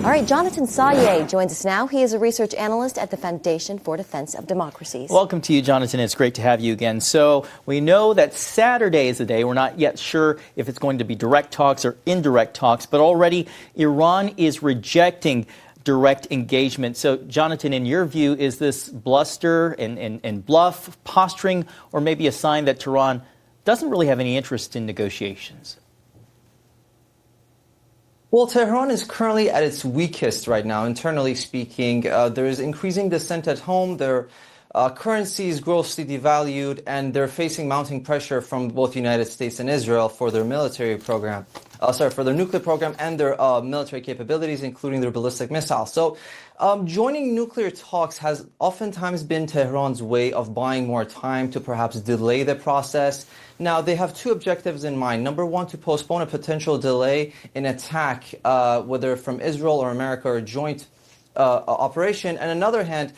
All right, Janatan Sayeh joins us now. He is a research analyst at the Foundation for Defense of Democracies. Welcome to you, Jonathan. It's great to have you again. So we know that Saturday is the day. We're not yet sure if it's going to be direct talks or indirect talks, but already Iran is rejecting direct engagement. So, Jonathan, in your view, is this bluster and bluff, posturing, or maybe a sign that Tehran doesn't really have any interest in negotiations? Well, Tehran is currently at its weakest right now, internally speaking. There is increasing dissent at home. Their currency is grossly devalued, and they're facing mounting pressure from both the United States and Israel for their military program. For their nuclear program and their military capabilities, including their ballistic missiles. So joining nuclear talks has oftentimes been Tehran's way of buying more time to perhaps delay the process. Now, they have two objectives in mind. Number one, to postpone a potential delay in attack, whether from Israel or America or a joint operation. And on the other hand,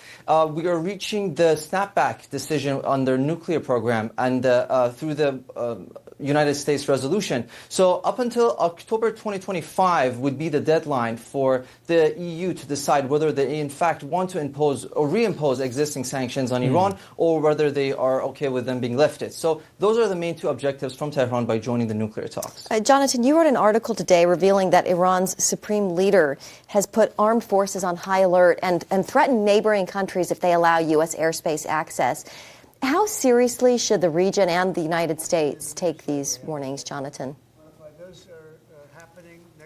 we are reaching the snapback decision on their nuclear program and through the United States resolution. So up until October 2025 would be the deadline for the EU to decide whether they in fact want to impose or reimpose existing sanctions on Iran, or whether they are okay with them being lifted. So those are the main two objectives from Tehran by joining the nuclear talks. Jonathan, you wrote an article today revealing that Iran's supreme leader has put armed forces on high alert and threatened neighboring countries if they allow U.S. airspace access. How seriously should the region and the United States take these warnings, Jonathan?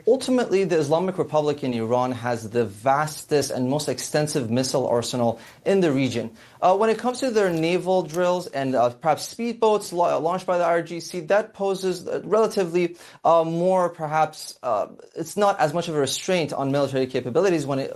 Ultimately, the Islamic Republic in Iran has the vastest and most extensive missile arsenal in the region. When it comes to their naval drills and perhaps speedboats launched by the IRGC, that poses relatively more, perhaps, it's not as much of a restraint on military capabilities when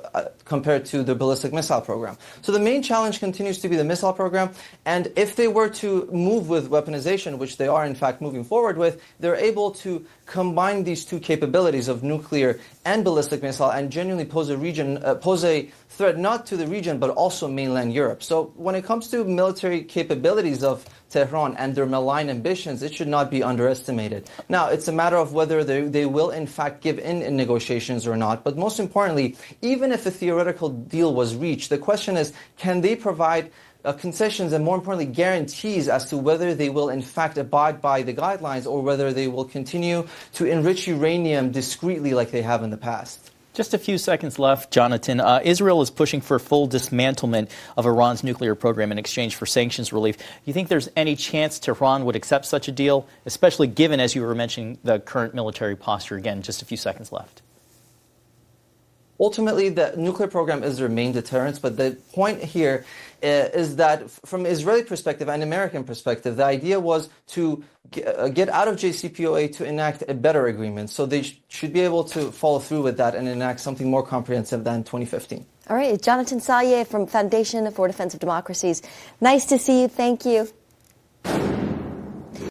compared to the ballistic missile program. So the main challenge continues to be the missile program, and if they were to move with weaponization, which they are in fact moving forward with, they're able to combine these two capabilities of nuclear and ballistic missile and genuinely pose a threat not to the region but also mainland Europe. So when it comes to military capabilities of Tehran and their malign ambitions, it should not be underestimated. Now, it's a matter of whether they will in fact give in negotiations or not. But most importantly, even if a theoretical deal was reached, the question is, can they provide concessions and, more importantly, guarantees as to whether they will in fact abide by the guidelines or whether they will continue to enrich uranium discreetly like they have in the past. Just a few seconds left, Jonathan. Israel is pushing for full dismantlement of Iran's nuclear program in exchange for sanctions relief. Do you think there's any chance Tehran would accept such a deal, especially given, as you were mentioning, the current military posture? Again, just a few seconds left. Ultimately, the nuclear program is their main deterrent, but the point here is that from Israeli perspective and American perspective, the idea was to get out of JCPOA to enact a better agreement. So they should be able to follow through with that and enact something more comprehensive than 2015. All right, Janatan Sayeh from Foundation for Defense of Democracies. Nice to see you. Thank you.